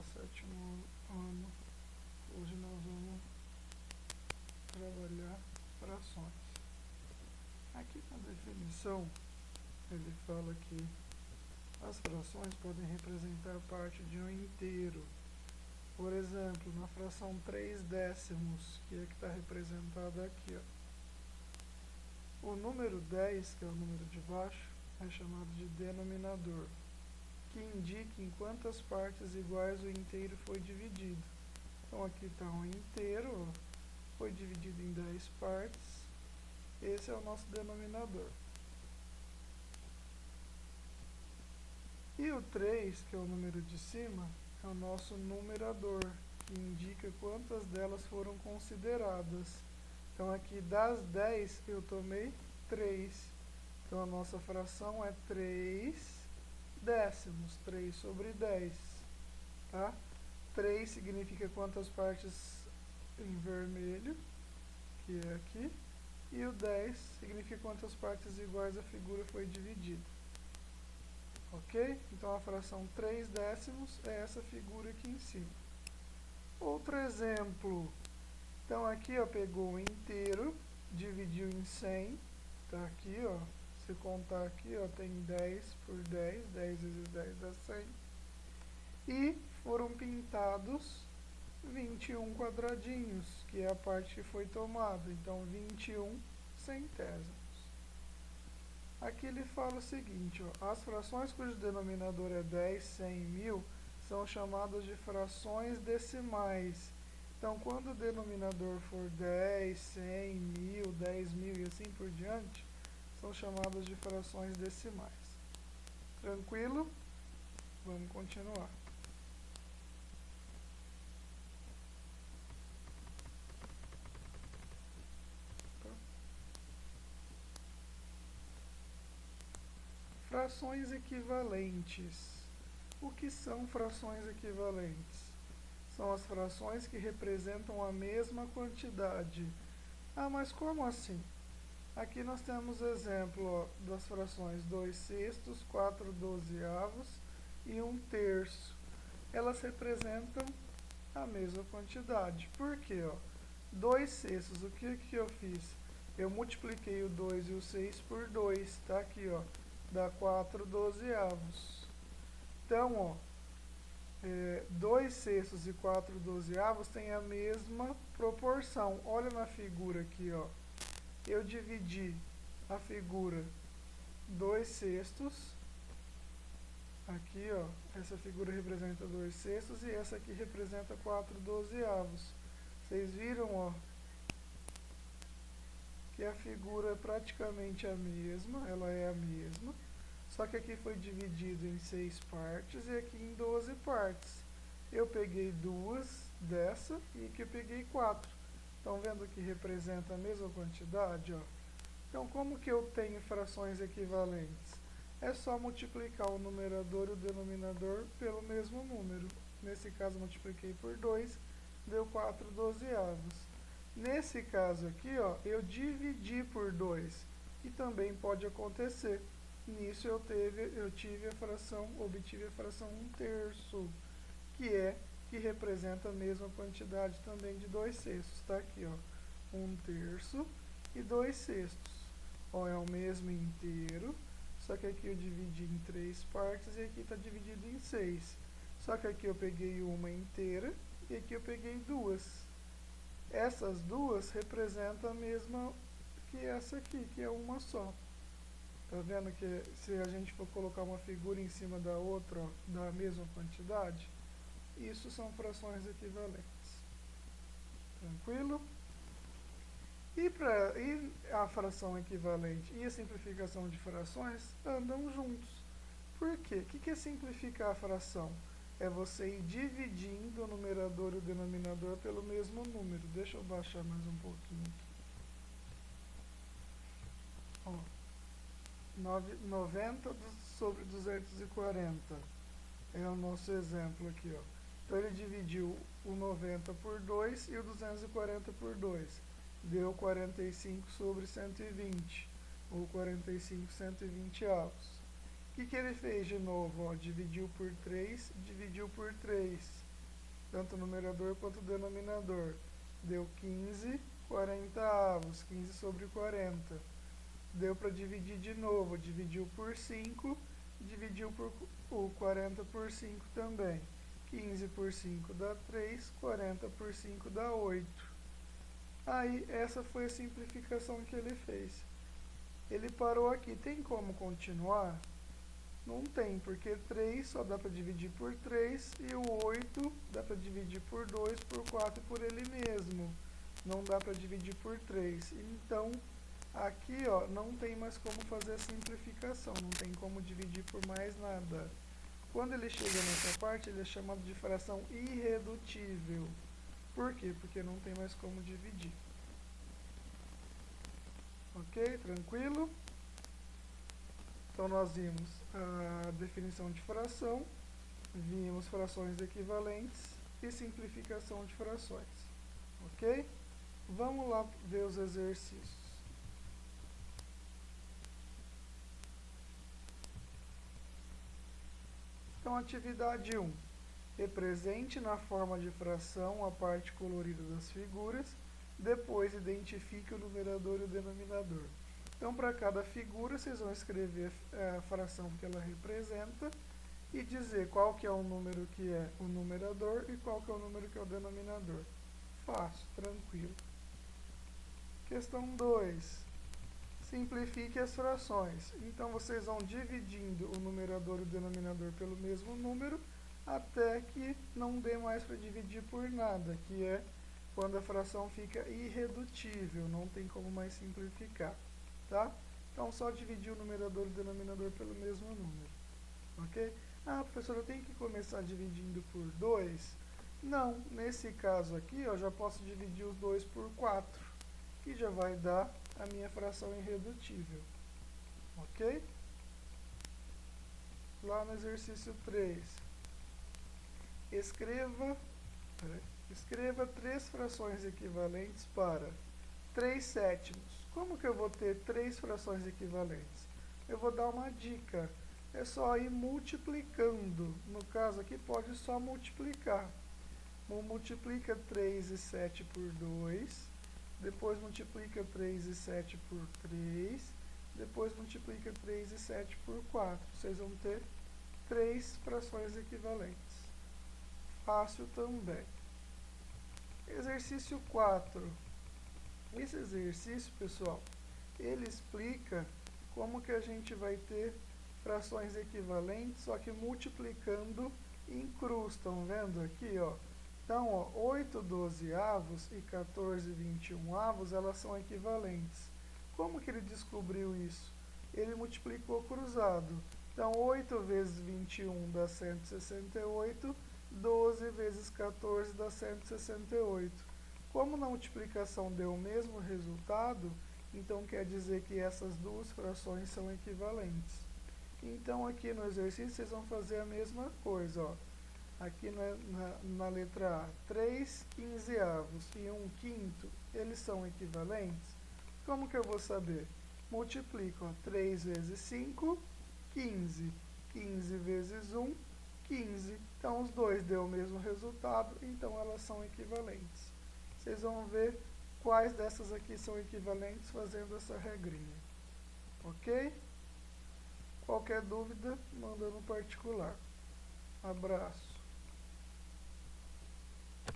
sétimo ano. Hoje nós vamos trabalhar frações. Aqui na definição, ele fala que as frações podem representar parte de um inteiro. Por exemplo, na fração 3 décimos, que é que está representada aqui, ó. O número 10, que é o número de baixo, é chamado de denominador, que indica em quantas partes iguais o inteiro foi dividido. Então aqui está um inteiro, ó, foi dividido em 10 partes. Esse é o nosso denominador. E o 3, que é o número de cima, é o nosso numerador, que indica quantas delas foram consideradas. Então aqui das 10 eu tomei 3. Então a nossa fração é 3 décimos, 3 sobre 10. Tá? 3 significa quantas partes em vermelho, que é aqui. E o 10 significa quantas partes iguais a figura foi dividida. Ok? Então a fração 3 décimos é essa figura aqui em cima. Outro exemplo. Então aqui, ó, pegou o inteiro, dividiu em 100. Tá aqui, ó. Se contar aqui, ó, tem 10 por 10. 10 vezes 10 dá 100. E foram pintados 21 quadradinhos, que é a parte que foi tomada. Então 21 centésimos. Aqui ele fala o seguinte, ó, as frações cujo denominador é 10, 100 e 1000 são chamadas de frações decimais. Então, quando o denominador for 10, 100, 1000, 10.000 e assim por diante, são chamadas de frações decimais. Tranquilo? Vamos continuar. Frações equivalentes. O que são frações equivalentes? São as frações que representam a mesma quantidade. Ah, mas como assim? Aqui nós temos exemplo, ó, das frações 2 sextos, 4 dozeavos e 1 terço. Elas representam a mesma quantidade. Por quê? 2 sextos, o que eu fiz? Eu multipliquei o 2 e o 6 por 2, tá aqui, ó, dá 4 dozeavos. Então, ó, 2 sextos e 4 dozeavos têm a mesma proporção. Olha na figura aqui, ó. Eu dividi a figura 2 sextos. Aqui, ó, essa figura representa 2 sextos e essa aqui representa 4 dozeavos. Vocês viram, ó, que a figura é praticamente a mesma, ela é a mesma. Só que aqui foi dividido em 6 partes e aqui em 12 partes. Eu peguei 2 dessa e aqui eu peguei 4. Estão vendo que representa a mesma quantidade? Ó? Então, como que eu tenho frações equivalentes? É só multiplicar o numerador e o denominador pelo mesmo número. Nesse caso, multipliquei por 2, deu 4 dozeavos. Nesse caso aqui, ó, eu dividi por 2. E também pode acontecer. Nisso obtive a fração 1 terço, que representa a mesma quantidade também de 2 sextos. Está aqui, ó, 1 terço e 2 sextos. Ó, é o mesmo inteiro, só que aqui eu dividi em 3 partes e aqui está dividido em 6. Só que aqui eu peguei uma inteira e aqui eu peguei 2. Essas duas representam a mesma que essa aqui, que é uma só. Tá vendo que se a gente for colocar uma figura em cima da outra, ó, da mesma quantidade, isso são frações equivalentes. Tranquilo? E a fração equivalente e a simplificação de frações andam juntos. Por quê? O que é simplificar a fração? É você ir dividindo o numerador e o denominador pelo mesmo número. Deixa eu baixar mais um pouquinho aqui. Ó. 90 sobre 240 é o nosso exemplo aqui, ó. Então ele dividiu o 90 por 2 e o 240 por 2, deu 45 sobre 120, ou 45 120avos. O que ele fez de novo? Ó, dividiu por 3, dividiu por 3, tanto o numerador quanto o denominador. Deu 15 40avos, 15 sobre 40. Deu para dividir de novo, dividiu por 5, dividiu por o 40 por 5 também. 15 por 5 dá 3, 40 por 5 dá 8. Aí, essa foi a simplificação que ele fez. Ele parou aqui. Tem como continuar? Não tem, porque 3 só dá para dividir por 3 e o 8 dá para dividir por 2, por 4 e por ele mesmo. Não dá para dividir por 3. Então, aqui ó, não tem mais como fazer a simplificação, não tem como dividir por mais nada. Quando ele chega nessa parte, ele é chamado de fração irredutível. Por quê? Porque não tem mais como dividir. Ok? Tranquilo? Então, nós vimos a definição de fração, vimos frações equivalentes e simplificação de frações. Ok? Vamos lá ver os exercícios. Então, atividade 1. Represente na forma de fração a parte colorida das figuras, depois identifique o numerador e o denominador. Então, para cada figura, vocês vão escrever a fração que ela representa e dizer qual que é o número que é o numerador e qual que é o número que é o denominador. Fácil, tranquilo. Questão 2. Simplifique as frações. Então, vocês vão dividindo o numerador e o denominador pelo mesmo número até que não dê mais para dividir por nada, que é quando a fração fica irredutível, não tem como mais simplificar, tá? Então, só dividir o numerador e o denominador pelo mesmo número, ok? Ah, professor, eu tenho que começar dividindo por 2? Não, nesse caso aqui, eu já posso dividir os 2 por 4, que já vai dar a minha fração irredutível, ok? Lá no exercício 3, escreva 3 frações equivalentes para 3 sétimos. Como que eu vou ter 3 frações equivalentes? Eu vou dar uma dica, é só ir multiplicando. No caso aqui, pode só multiplicar. Multiplica 3 e 7 por 2, depois multiplica 3 e 7 por 3, depois multiplica 3 e 7 por 4. Vocês vão ter 3 frações equivalentes. Fácil também. Exercício 4. Esse exercício, pessoal, ele explica como que a gente vai ter frações equivalentes, só que multiplicando em cruz. Estão vendo aqui, ó? Então, ó, 8 dozeavos e 14 21avos, elas são equivalentes. Como que ele descobriu isso? Ele multiplicou cruzado. Então, 8 vezes 21 dá 168, 12 vezes 14 dá 168. Como na multiplicação deu o mesmo resultado, então quer dizer que essas duas frações são equivalentes. Então, aqui no exercício, vocês vão fazer a mesma coisa, ó. Aqui na letra A, 3 quinzeavos e 1 quinto, eles são equivalentes? Como que eu vou saber? Multiplico, ó, 3 vezes 5, 15. 15 vezes 1, 15. Então, os dois deu o mesmo resultado, então elas são equivalentes. Vocês vão ver quais dessas aqui são equivalentes fazendo essa regrinha. Ok? Qualquer dúvida, manda no particular. Abraço.